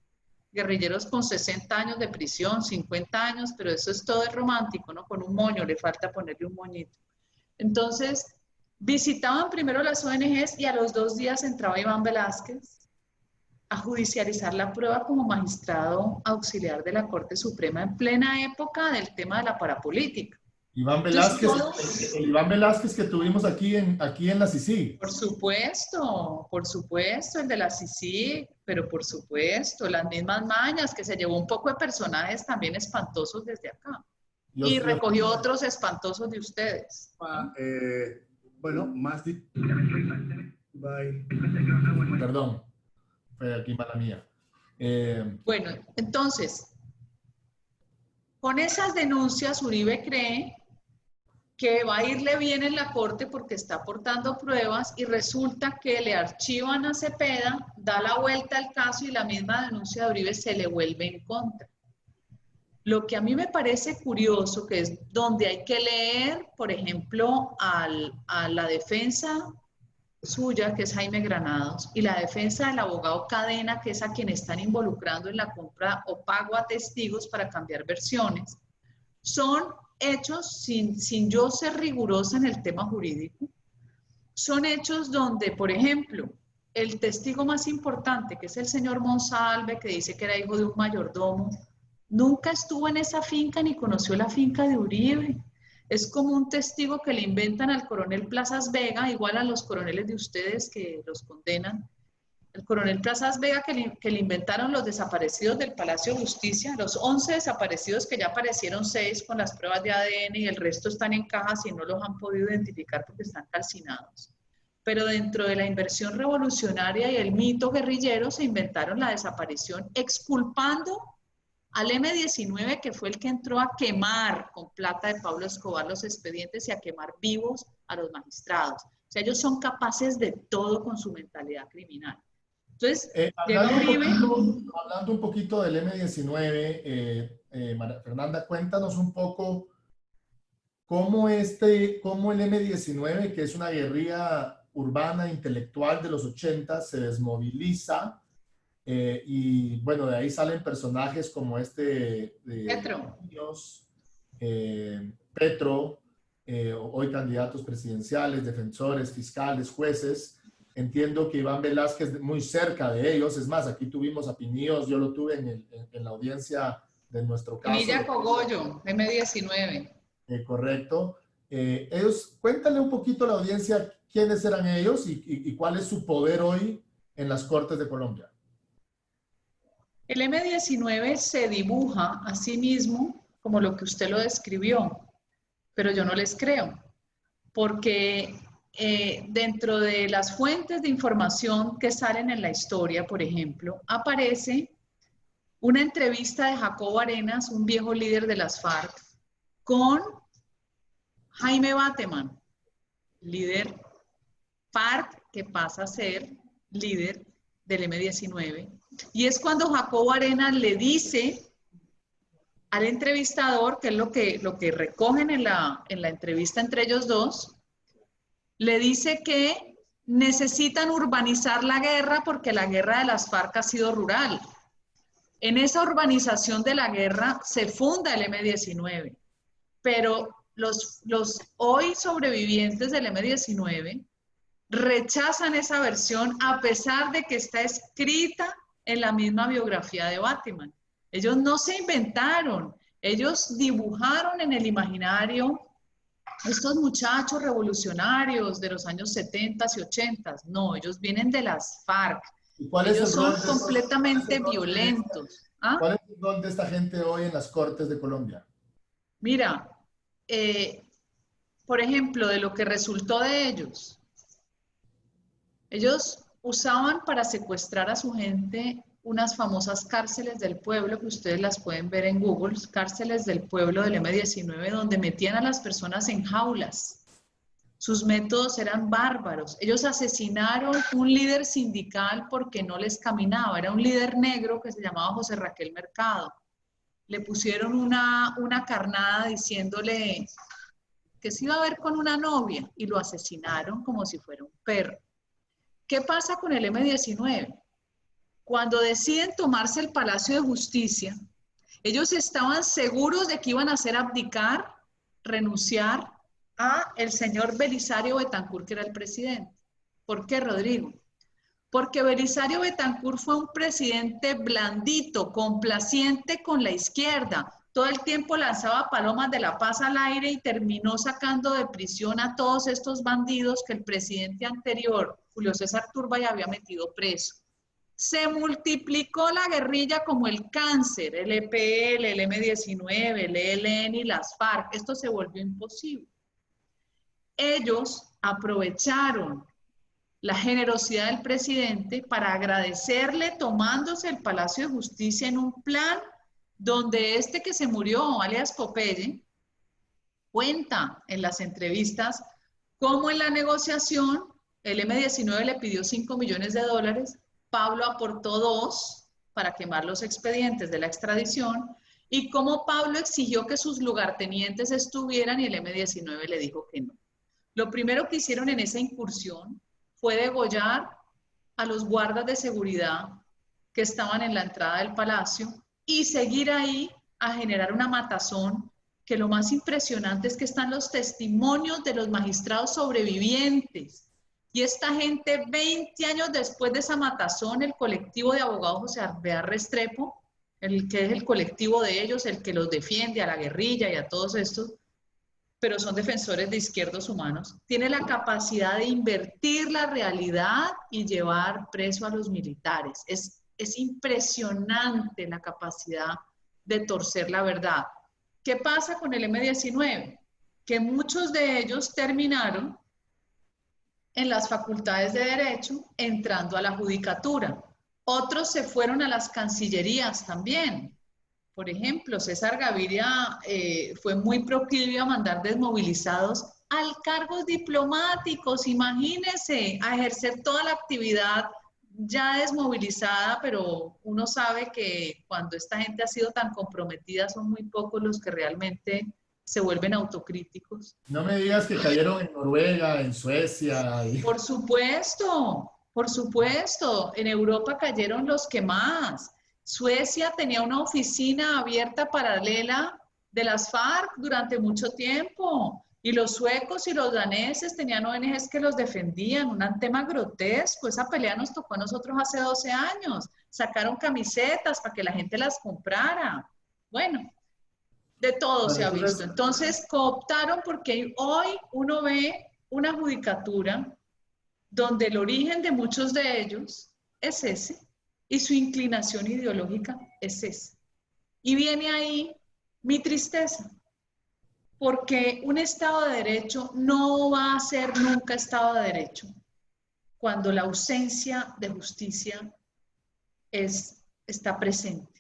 Guerrilleros con 60 años de prisión, 50 años, pero eso es todo romántico, ¿no? Con un moño, le falta ponerle un moñito. Entonces, visitaban primero las ONGs y a los 2 días entraba Iván Velázquez a judicializar la prueba como magistrado auxiliar de la Corte Suprema en plena época del tema de la parapolítica. Iván Velázquez, el Iván Velázquez que tuvimos aquí en la CICI. Por supuesto, el de la CICI, pero por supuesto, las mismas mañas, que se llevó un poco de personajes también espantosos desde acá. Y recogió otros espantosos de ustedes. Bueno, más... Perdón. Fue aquí mala mía. Bueno, entonces, con esas denuncias Uribe cree que va a irle bien en la corte porque está aportando pruebas y resulta que le archivan a Cepeda, da la vuelta al caso y la misma denuncia de Uribe se le vuelve en contra. Lo que a mí me parece curioso, que es donde hay que leer, por ejemplo, a la defensa suya, que es Jaime Granados, y la defensa del abogado Cadena, que es a quien están involucrando en la compra o pago a testigos para cambiar versiones, son hechos, sin yo ser rigurosa en el tema jurídico, son hechos donde, por ejemplo, el testigo más importante, que es el señor Monsalve, que dice que era hijo de un mayordomo, nunca estuvo en esa finca ni conoció la finca de Uribe. Es como un testigo que le inventan al coronel Plazas Vega, igual a los coroneles de ustedes que los condenan. El coronel Plazas Vega que le inventaron los desaparecidos del Palacio de Justicia, los 11 desaparecidos que ya aparecieron 6 con las pruebas de ADN y el resto están en cajas y no los han podido identificar porque están calcinados. Pero dentro de la inversión revolucionaria y el mito guerrillero se inventaron la desaparición exculpando al M-19, que fue el que entró a quemar con plata de Pablo Escobar los expedientes y a quemar vivos a los magistrados. O sea, ellos son capaces de todo con su mentalidad criminal. Entonces, hablando un poquito del M-19, María Fernanda, cuéntanos un poco cómo el M-19, que es una guerrilla urbana intelectual de los 80, se desmoviliza. Y bueno, de ahí salen personajes como Petro. Petro, hoy candidatos presidenciales, defensores, fiscales, jueces. Entiendo que Iván Velázquez muy cerca de ellos. Es más, aquí tuvimos a Piníos, yo lo tuve en la audiencia de nuestro caso. Pinilla Cogollo, M-19. Correcto. Cuéntale un poquito a la audiencia quiénes eran ellos y cuál es su poder hoy en las Cortes de Colombia. El M-19 se dibuja a sí mismo como lo que usted lo describió, pero yo no les creo, porque dentro de las fuentes de información que salen en la historia, por ejemplo, aparece una entrevista de Jacobo Arenas, un viejo líder de las FARC, con Jaime Bateman, líder FARC que pasa a ser líder del M-19. Y es cuando Jacobo Arenas le dice al entrevistador, que es lo que recogen en la entrevista entre ellos dos, le dice que necesitan urbanizar la guerra porque la guerra de las FARC ha sido rural. En esa urbanización de la guerra se funda el M-19, pero los hoy sobrevivientes del M-19 rechazan esa versión a pesar de que está escrita en la misma biografía de Batman. Ellos no se inventaron, ellos dibujaron en el imaginario estos muchachos revolucionarios de los años 70 y 80. No, ellos vienen de las FARC. ¿Y cuál es Ellos el son rol de completamente violentos. ¿Ah? ¿Cuál es el rol de esta gente hoy en las Cortes de Colombia? Mira, por ejemplo, de lo que resultó de ellos usaban para secuestrar a su gente unas famosas cárceles del pueblo, que ustedes las pueden ver en Google, cárceles del pueblo del M-19, donde metían a las personas en jaulas. Sus métodos eran bárbaros. Ellos asesinaron un líder sindical porque no les caminaba. Era un líder negro que se llamaba José Raquel Mercado. Le pusieron una carnada diciéndole que se iba a ver con una novia y lo asesinaron como si fuera un perro. ¿Qué pasa con el M-19? Cuando deciden tomarse el Palacio de Justicia, ellos estaban seguros de que iban a hacer abdicar, renunciar a el señor Belisario Betancur, que era el presidente. ¿Por qué, Rodrigo? Porque Belisario Betancur fue un presidente blandito, complaciente con la izquierda. Todo el tiempo lanzaba palomas de la paz al aire y terminó sacando de prisión a todos estos bandidos que el presidente anterior, Julio César Turbay, había metido preso. Se multiplicó la guerrilla como el cáncer, el EPL, el M-19, el ELN y las FARC. Esto se volvió imposible. Ellos aprovecharon la generosidad del presidente para agradecerle tomándose el Palacio de Justicia en un plan donde este que se murió, alias Popeye, cuenta en las entrevistas cómo en la negociación el M-19 le pidió $5 millones, Pablo aportó 2 para quemar los expedientes de la extradición y cómo Pablo exigió que sus lugartenientes estuvieran y el M-19 le dijo que no. Lo primero que hicieron en esa incursión fue degollar a los guardas de seguridad que estaban en la entrada del palacio y seguir ahí a generar una matazón, que lo más impresionante es que están los testimonios de los magistrados sobrevivientes. Y esta gente, 20 años después de esa matazón, el colectivo de abogados José Arbear Restrepo, el que es el colectivo de ellos, el que los defiende a la guerrilla y a todos estos, pero son defensores de izquierdos humanos, tiene la capacidad de invertir la realidad y llevar preso a los militares. Es impresionante la capacidad de torcer la verdad. ¿Qué pasa con el M-19? Que muchos de ellos terminaron en las facultades de Derecho entrando a la judicatura. Otros se fueron a las cancillerías también. Por ejemplo, César Gaviria fue muy proclive a mandar desmovilizados a cargos diplomáticos, imagínense, a ejercer toda la actividad ya desmovilizada, pero uno sabe que cuando esta gente ha sido tan comprometida son muy pocos los que realmente se vuelven autocríticos. No me digas que cayeron en Noruega, en Suecia. Por supuesto, por supuesto. En Europa cayeron los que más. Suecia tenía una oficina abierta paralela de las FARC durante mucho tiempo. Y los suecos y los daneses tenían ONGs que los defendían. Un tema grotesco. Esa pelea nos tocó a nosotros hace 12 años. Sacaron camisetas para que la gente las comprara. Bueno, de todo se ha visto. Entonces cooptaron porque hoy uno ve una judicatura donde el origen de muchos de ellos es ese y su inclinación ideológica es esa. Y viene ahí mi tristeza, porque un Estado de Derecho no va a ser nunca Estado de Derecho cuando la ausencia de justicia está presente.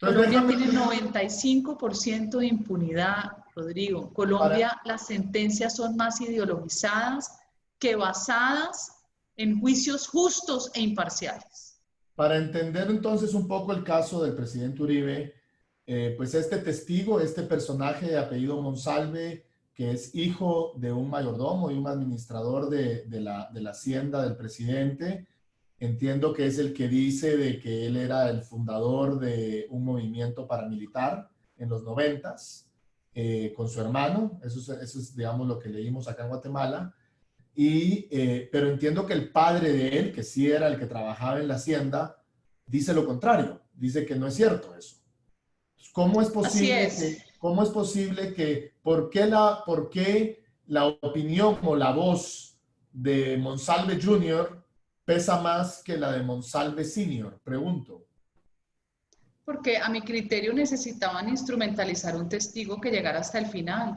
Colombia tiene 95% de impunidad, Rodrigo. Colombia, las sentencias son más ideologizadas que basadas en juicios justos e imparciales. Para entender entonces un poco el caso del presidente Uribe, pues este testigo, este personaje de apellido Monsalve, que es hijo de un mayordomo y un administrador de la hacienda del presidente, entiendo que es el que dice de que él era el fundador de un movimiento paramilitar en los 90s. con su hermano. Eso es, digamos, lo que leímos acá en Guatemala. Pero entiendo que el padre de él, que sí era el que trabajaba en la hacienda, dice lo contrario. Dice que no es cierto eso. ¿Cómo es Así posible es. por qué la opinión o la voz de Monsalve Jr. pesa más que la de Monsalve Sr.? Pregunto. Porque a mi criterio necesitaban instrumentalizar un testigo que llegara hasta el final.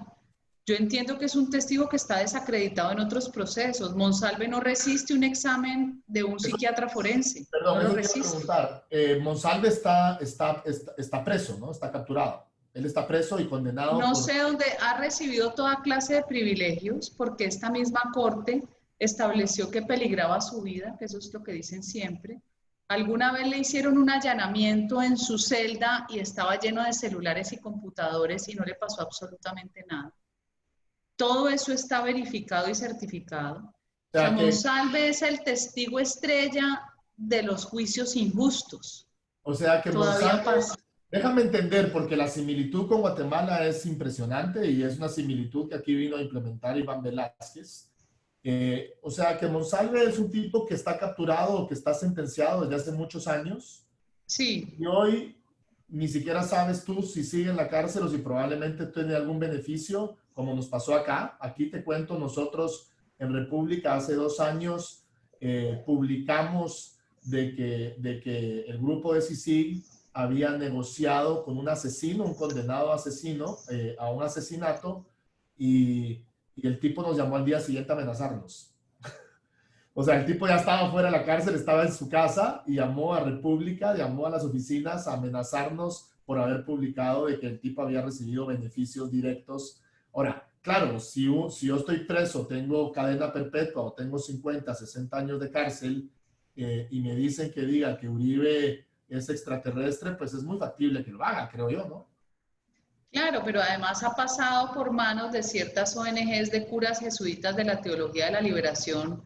Yo entiendo que es un testigo que está desacreditado en otros procesos. Monsalve no resiste un examen de un psiquiatra forense. Perdón, No lo eso te iba a resiste. preguntar. Monsalve está preso, ¿no? Está capturado. Él está preso y condenado No por... sé dónde ha recibido toda clase de privilegios porque esta misma corte estableció que peligraba su vida, que eso es lo que dicen siempre. Alguna vez le hicieron un allanamiento en su celda y estaba lleno de celulares y computadores y no le pasó absolutamente nada. Todo eso está verificado y certificado. O O sea, sea que, Monsalve es el testigo estrella de los juicios injustos. o sea que Todavía Monsalve... pasa. Déjame entender, porque la similitud con Guatemala es impresionante y es una similitud que aquí vino a implementar Iván Velázquez. O sea que Monsalve es un tipo que está capturado o que está sentenciado desde hace muchos años Sí, y hoy ni siquiera sabes tú si sigue en la cárcel o si probablemente tiene algún beneficio, como nos pasó acá. Aquí te cuento, nosotros en República hace 2 años publicamos de que el grupo de CICIG había negociado con un asesino, un condenado asesino, a un asesinato y el tipo nos llamó al día siguiente a amenazarnos. O sea, el tipo ya estaba fuera de la cárcel, estaba en su casa y llamó a República, llamó a las oficinas a amenazarnos por haber publicado de que el tipo había recibido beneficios directos. Ahora, claro, si yo estoy preso, tengo cadena perpetua o tengo 50, 60 años de cárcel y me dicen que diga que Uribe es extraterrestre, pues es muy factible que lo haga, creo yo, ¿no? claro, pero además ha pasado por manos de ciertas ONGs de curas jesuitas de la Teología de la Liberación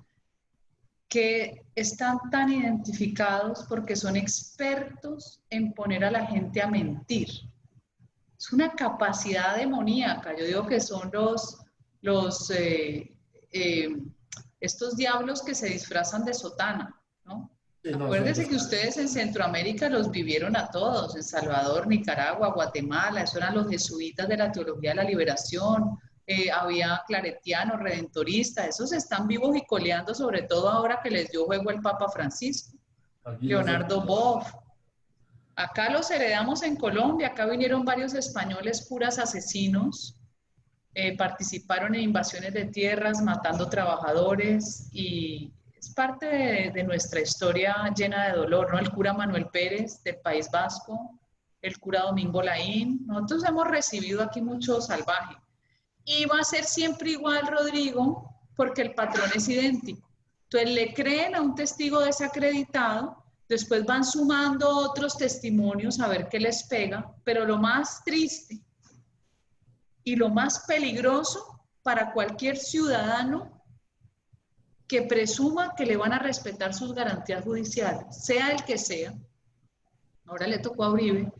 que están tan identificados porque son expertos en poner a la gente a mentir. Es una capacidad demoníaca. Yo digo que son los eh, estos diablos que se disfrazan de sotana, ¿no? Sí, no, son Acuérdense que descaradamente. ustedes en Centroamérica los vivieron a todos, en Salvador, Nicaragua, Guatemala, eso eran los jesuitas de la Teología de la Liberación, había claretianos, redentoristas, esos están vivos y coleando, sobre todo ahora que les dio juego el Papa Francisco, Aquí los Leonardo hemos... Boff. Acá los heredamos en Colombia, acá vinieron varios españoles curas asesinos, participaron en invasiones de tierras, matando trabajadores y es parte de nuestra historia llena de dolor, ¿no? El cura Manuel Pérez del País Vasco, el cura Domingo Laín, nosotros hemos recibido aquí mucho salvaje. Y va a ser siempre igual, Rodrigo, porque el patrón es idéntico. Entonces le creen a un testigo desacreditado, después van sumando otros testimonios a ver qué les pega, pero lo más triste y lo más peligroso para cualquier ciudadano que presuma que le van a respetar sus garantías judiciales, sea el que sea, ahora le tocó a Uribe,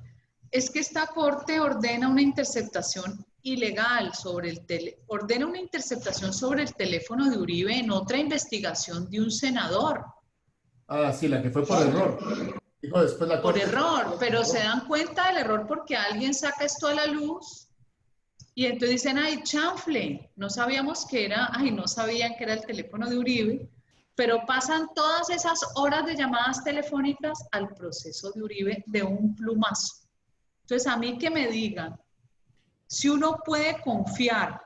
es que esta corte ordena una interceptación ilegal ordena una interceptación sobre el teléfono de Uribe en otra investigación de un senador. Ah, sí, la que fue por error. Dijo después la Por corte. error, pero se dan cuenta del error porque alguien saca esto a la luz y entonces dicen, ay, chanfle, no sabíamos que era, ay, no sabían que era el teléfono de Uribe, pero pasan todas esas horas de llamadas telefónicas al proceso de Uribe de un plumazo. Entonces, a mí que me digan, si uno puede confiar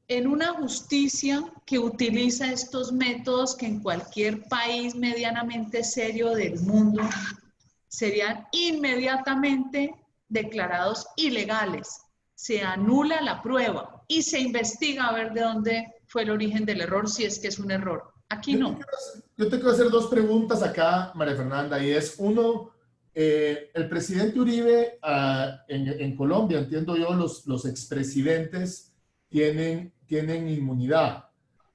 en una justicia que utiliza estos métodos que en cualquier país medianamente serio del mundo serían inmediatamente declarados ilegales. Se anula la prueba y se investiga a ver de dónde fue el origen del error, si es que es un error. Aquí no. Yo te quiero hacer dos preguntas acá, María Fernanda, y es uno, el presidente Uribe en Colombia, entiendo yo, los expresidentes tienen inmunidad.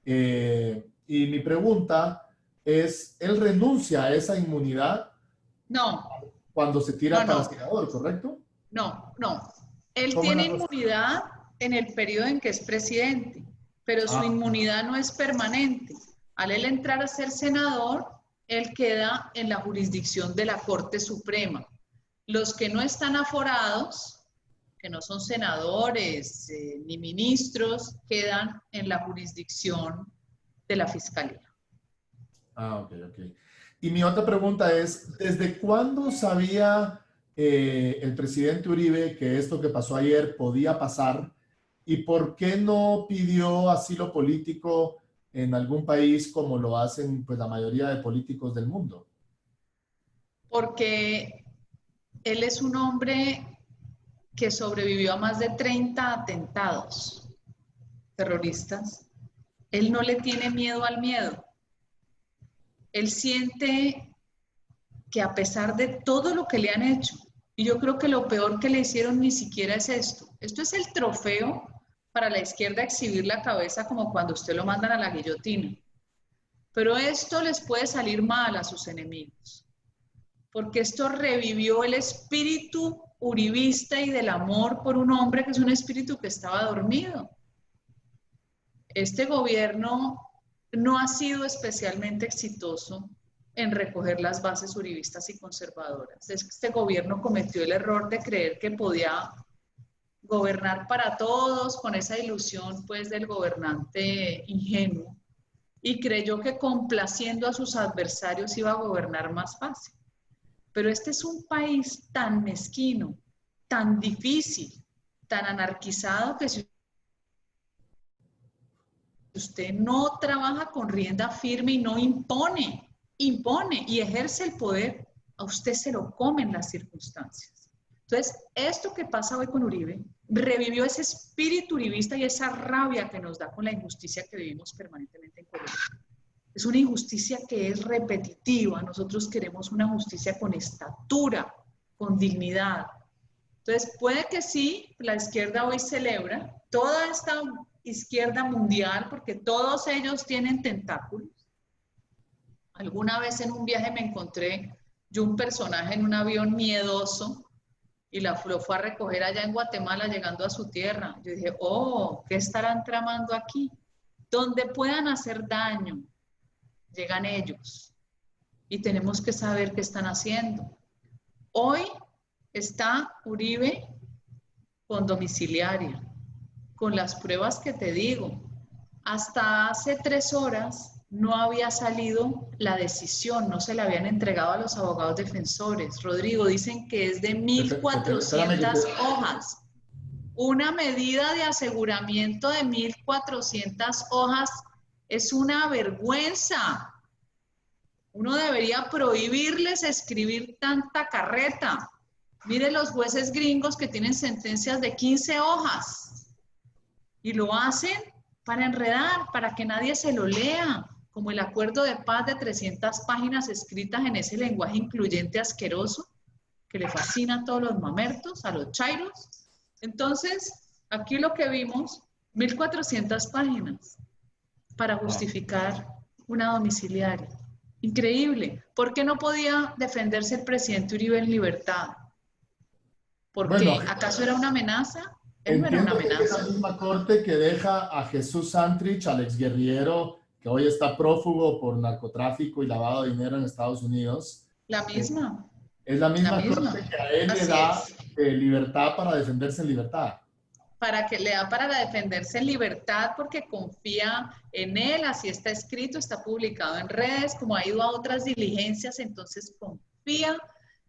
Y mi pregunta es, ¿él renuncia a esa inmunidad No, cuando se no, tira para no, senador, correcto? no, no. Él ¿Cómo es tiene la cosa? inmunidad en el periodo en que es presidente, pero su Ah, inmunidad no es permanente. Al él entrar a ser senador, él queda en la jurisdicción de la Corte Suprema. Los que no están aforados, que no son senadores ni ministros, quedan en la jurisdicción de la Fiscalía. ok, ok. Y mi otra pregunta es, ¿desde cuándo sabía el presidente Uribe que esto que pasó ayer podía pasar? ¿Y por qué no pidió asilo político en algún país como lo hacen pues la mayoría de políticos del mundo? Porque él es un hombre que sobrevivió a más de 30 atentados terroristas. Él no le tiene miedo al miedo. Él siente que a pesar de todo lo que le han hecho, y yo creo que lo peor que le hicieron ni siquiera es esto. Esto es el trofeo para la izquierda exhibir la cabeza como cuando usted lo mandan a la guillotina. Pero esto les puede salir mal a sus enemigos, porque esto revivió el espíritu uribista y del amor por un hombre que es un espíritu que estaba dormido. Este gobierno no ha sido especialmente exitoso en recoger las bases uribistas y conservadoras. Este gobierno cometió el error de creer que podía gobernar para todos con esa ilusión pues del gobernante ingenuo y creyó que complaciendo a sus adversarios iba a gobernar más fácil. Pero este es un país tan mezquino, tan difícil, tan anarquizado que si usted no trabaja con rienda firme y no impone y ejerce el poder, a usted se lo comen las circunstancias. Entonces, esto que pasa hoy con Uribe revivió ese espíritu uribista y esa rabia que nos da con la injusticia que vivimos permanentemente en Colombia. Es una injusticia que es repetitiva. Nosotros queremos una justicia con estatura, con dignidad. Entonces, puede que sí, la izquierda hoy celebra, toda esta izquierda mundial, porque todos ellos tienen tentáculos. Alguna vez en un viaje me encontré yo un personaje en un avión miedoso y lo fue a recoger allá en Guatemala llegando a su tierra. Yo dije, oh, ¿qué estarán tramando aquí? Donde puedan hacer daño, llegan ellos y tenemos que saber qué están haciendo. Hoy está Uribe con domiciliaria, con las pruebas que te digo. Hasta hace 3 horas no había salido la decisión, no se la habían entregado a los abogados defensores. Rodrigo, dicen que es de Espérame 1.400 hojas. Una medida de aseguramiento de 1.400 hojas es una vergüenza. Uno debería prohibirles escribir tanta carreta. Mire los jueces gringos que tienen sentencias de 15 hojas y lo hacen para enredar, para que nadie se lo lea, como el acuerdo de paz de 300 páginas escritas en ese lenguaje incluyente asqueroso que le fascina a todos los mamertos, a los chairos. Entonces, aquí lo que vimos, 1.400 páginas para justificar una domiciliaria. Increíble. ¿Por qué no podía defenderse el presidente Uribe en libertad? ¿Por Bueno, qué? ¿Acaso era una amenaza? Él no era una entiendo que es amenaza. la misma corte que deja a Jesús Santrich, al exguerrillero que hoy está prófugo por narcotráfico y lavado de dinero en Estados Unidos. La Eh, misma, es la la misma misma. corte que a él le Así da es. libertad para defenderse en libertad. Para que le da para defenderse en libertad porque confía en él, así está escrito, está publicado en redes, como ha ido a otras diligencias, entonces confía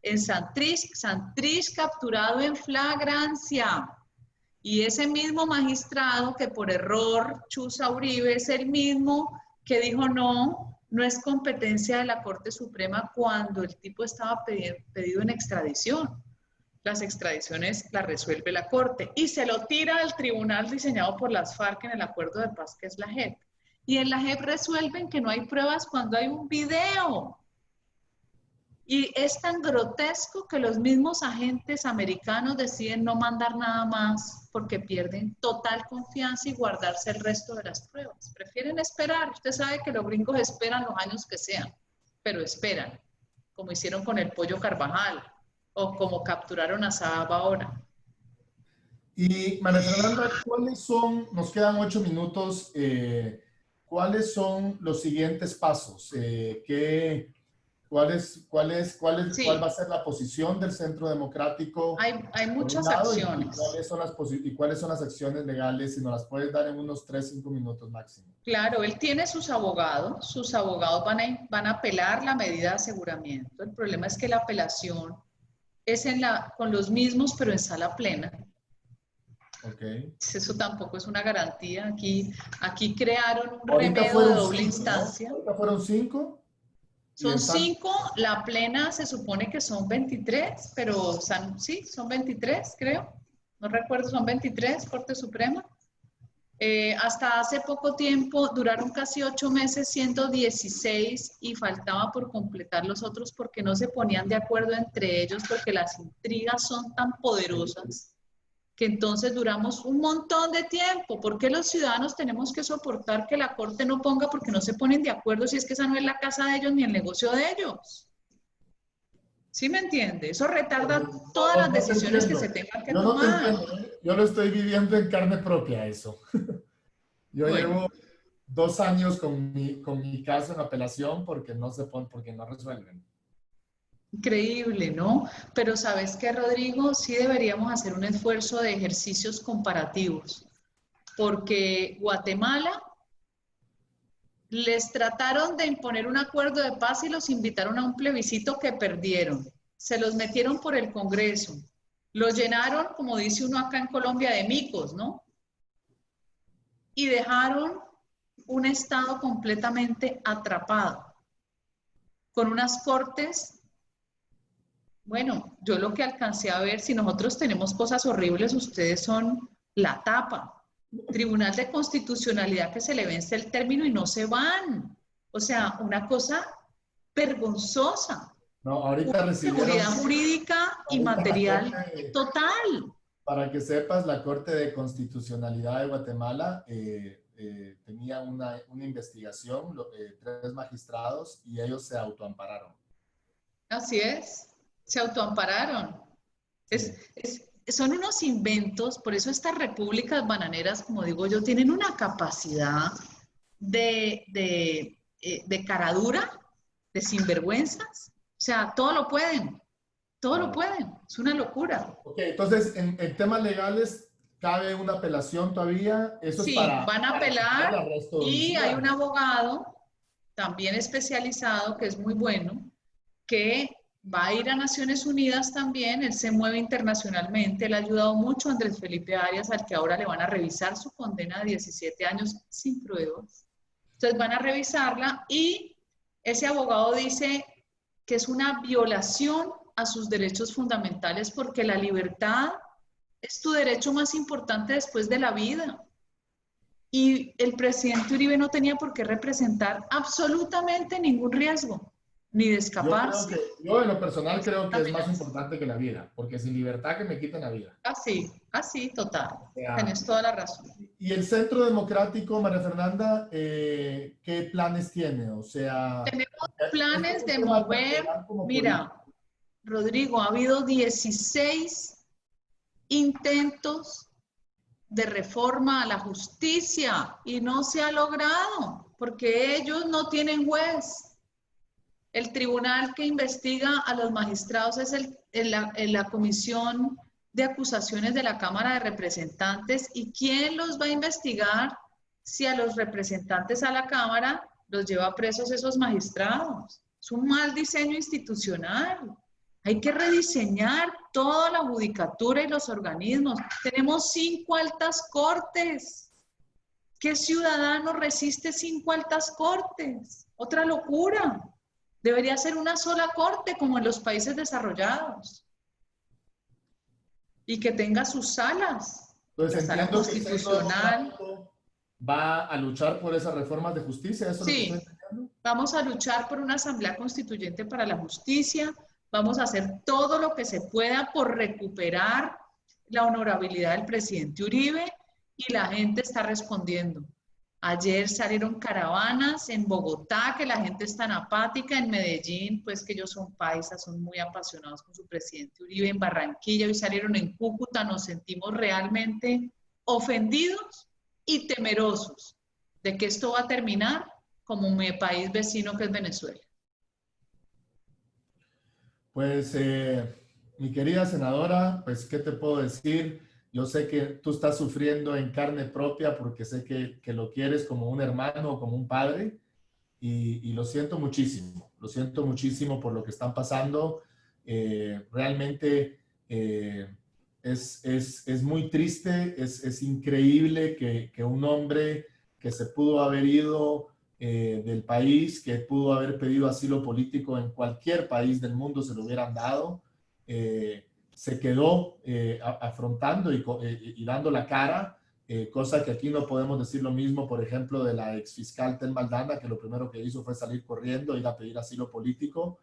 en Santrich, Santrich capturado en flagrancia. Y ese mismo magistrado que por error chuza Uribe es el mismo que dijo no, no es competencia de la Corte Suprema cuando el tipo estaba pedido en extradición. Las extradiciones las resuelve la Corte y se lo tira al tribunal diseñado por las FARC en el acuerdo de paz que es la JEP. Y en la JEP resuelven que no hay pruebas cuando hay un video. Y es tan grotesco que los mismos agentes americanos deciden no mandar nada más porque pierden total confianza y guardarse el resto de las pruebas. Prefieren esperar. Usted sabe que los gringos esperan los años que sean, pero esperan, como hicieron con el pollo Carvajal o como capturaron a Saab ahora. Y María Fernanda, ¿cuáles son, nos quedan 8 minutos, cuáles son los siguientes pasos? ¿Cuál va a Sí, ser la posición del Centro Democrático, hay por un muchas lado, y acciones. cuáles son las acciones legales? Si nos las puedes dar en unos 3, 5 minutos máximo. Claro, él tiene sus abogados van a apelar la medida de aseguramiento. El problema es que la apelación es con los mismos, pero en sala plena. Ok. Eso tampoco es una garantía. Aquí crearon un Ahorita remedio de fueron doble 5, ¿no? instancia. Ahorita fueron 5 y Son en sala. 5, la plena se supone que son 23, pero sí, son 23, creo. No recuerdo, son 23, Corte Suprema. Hasta hace poco tiempo, duraron casi 8 meses siendo 16 y faltaba por completar los otros porque no se ponían de acuerdo entre ellos porque las intrigas son tan poderosas que entonces duramos un montón de tiempo. ¿Por qué los ciudadanos tenemos que soportar que la Corte no ponga porque no se ponen de acuerdo si es que esa no es la casa de ellos ni el negocio de ellos? ¿Sí me entiende? Eso retarda todas las No te decisiones que entiendo. se tengan que Yo no te tomar. entiendo, ¿eh? Yo lo estoy viviendo en carne propia eso. Yo Bueno, llevo 2 años con mi caso en apelación porque no se ponen, porque no resuelven. increíble, ¿no? Pero ¿sabes qué, Rodrigo? Sí deberíamos hacer un esfuerzo de ejercicios comparativos, porque Guatemala les trataron de imponer un acuerdo de paz y los invitaron a un plebiscito que perdieron. Se los metieron por el Congreso. Los llenaron, como dice uno acá en Colombia, de micos, ¿no? Y dejaron un Estado completamente atrapado, con unas cortes. Bueno, yo lo que alcancé a ver, si nosotros tenemos cosas horribles, ustedes son la tapa. Tribunal de Constitucionalidad que se le vence el término y no se van. O sea, una cosa vergonzosa. No, Una inseguridad jurídica y ahorita la material Corte, total. para que sepas, la Corte de Constitucionalidad de Guatemala tenía una investigación, 3 magistrados, y ellos se autoampararon. Así es. Se autoampararon. Sí. Son unos inventos, por eso estas repúblicas bananeras, como digo yo, tienen una capacidad de caradura, de sinvergüenzas. O sea, todo lo pueden, todo lo pueden. Es una locura. Ok, entonces, en temas legales, ¿cabe una apelación todavía? Eso es Sí, van a para quitar el apelar arresto y hay un domiciliario. abogado también especializado, que es muy bueno, que va a ir a Naciones Unidas también, él se mueve internacionalmente, él ha ayudado mucho a Andrés Felipe Arias, al que ahora le van a revisar su condena de 17 años sin pruebas. Entonces van a revisarla y ese abogado dice que es una violación a sus derechos fundamentales porque la libertad es tu derecho más importante después de la vida. Y el presidente Uribe no tenía por qué representar absolutamente ningún riesgo, ni de escaparse. Yo en lo personal creo que es más Amenaza. importante que la vida, porque sin libertad que me quiten la vida. Así, total. O sea, Tenés toda la razón. y el Centro Democrático, María Fernanda, ¿qué planes tiene? O sea, Tenemos este es planes un de tema tan mover, legal como político. mira, Rodrigo, ha habido 16 intentos de reforma a la justicia y no se ha logrado porque ellos no tienen juez. El tribunal que investiga a los magistrados es la Comisión de Acusaciones de la Cámara de Representantes. ¿Y quién los va a investigar si a los representantes a la Cámara los lleva presos esos magistrados? Es un mal diseño institucional. Hay que rediseñar toda la judicatura y los organismos. Tenemos 5 altas cortes. ¿Qué ciudadano resiste 5 altas cortes? Otra locura. Debería ser una sola corte como en los países desarrollados y que tenga sus salas. Entonces La sala entiendo que el Centro constitucional. Democrático va a luchar por esas reformas de justicia, ¿eso es lo que estoy Sí, entendiendo? vamos a luchar por una asamblea constituyente para la justicia. Vamos a hacer todo lo que se pueda por recuperar la honorabilidad del presidente Uribe y la gente está respondiendo. Ayer salieron caravanas en Bogotá, que la gente es tan apática, en Medellín, pues que ellos son paisas, son muy apasionados con su presidente Uribe, en Barranquilla, hoy salieron en Cúcuta, nos sentimos realmente ofendidos y temerosos de que esto va a terminar como mi país vecino que es Venezuela. Pues, mi querida senadora, pues, ¿qué te puedo decir? Yo sé que tú estás sufriendo en carne propia porque sé que lo quieres como un hermano o como un padre y lo siento muchísimo por lo que están pasando. Realmente es muy triste, es increíble que un hombre que se pudo haber ido del país, que pudo haber pedido asilo político en cualquier país del mundo, se lo hubieran dado, se quedó afrontando y dando la cara, cosa que aquí no podemos decir lo mismo, por ejemplo, de la exfiscal Telma Aldana, que lo primero que hizo fue salir corriendo, ir a pedir asilo político.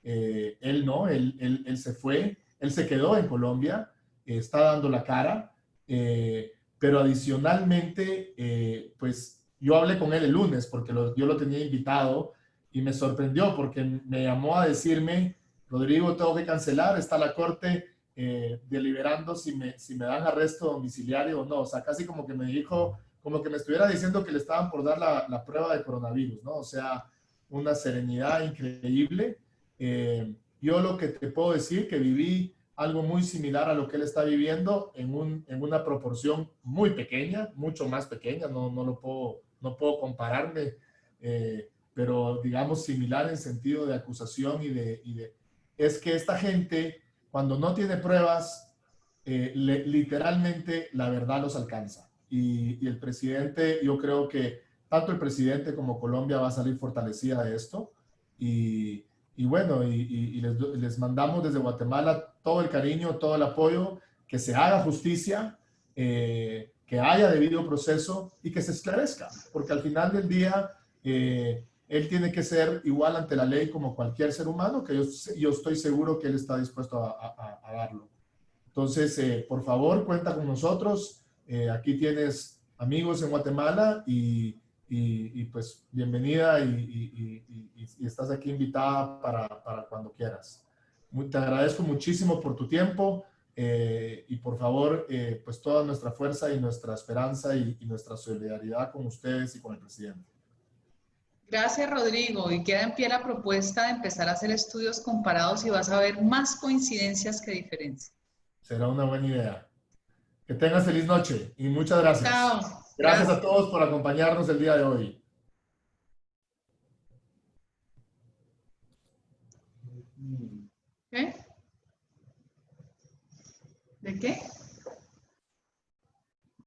Él no, él se fue, él se quedó en Colombia, está dando la cara, pero adicionalmente, pues yo hablé con él el lunes porque yo lo tenía invitado y me sorprendió porque me llamó a decirme, Rodrigo, tengo que cancelar, está la corte deliberando si me dan arresto domiciliario o no. O sea, casi como que me dijo, como que me estuviera diciendo que le estaban por dar la prueba de coronavirus, ¿no? O sea, una serenidad increíble. Yo lo que te puedo decir que viví algo muy similar a lo que él está viviendo en una proporción muy pequeña, mucho más pequeña, no puedo compararme, pero digamos similar en sentido de acusación es que esta gente, cuando no tiene pruebas, literalmente la verdad los alcanza. Y el presidente, yo creo que tanto el presidente como Colombia va a salir fortalecida de esto. Y, y bueno, les mandamos desde Guatemala todo el cariño, todo el apoyo, que se haga justicia, que haya debido proceso y que se esclarezca, porque al final del día él tiene que ser igual ante la ley como cualquier ser humano, que yo estoy seguro que él está dispuesto a darlo. Entonces, por favor, cuenta con nosotros. Aquí tienes amigos en Guatemala y pues bienvenida y estás aquí invitada para cuando quieras. Te agradezco muchísimo por tu tiempo y por favor, pues toda nuestra fuerza y nuestra esperanza y nuestra solidaridad con ustedes y con el presidente. Gracias, Rodrigo. Y queda en pie la propuesta de empezar a hacer estudios comparados y vas a ver más coincidencias que diferencias. Será una buena idea. Que tengas feliz noche y muchas gracias. Chao. Gracias a Gracias. todos por acompañarnos el día de hoy. ¿Qué? ¿De qué?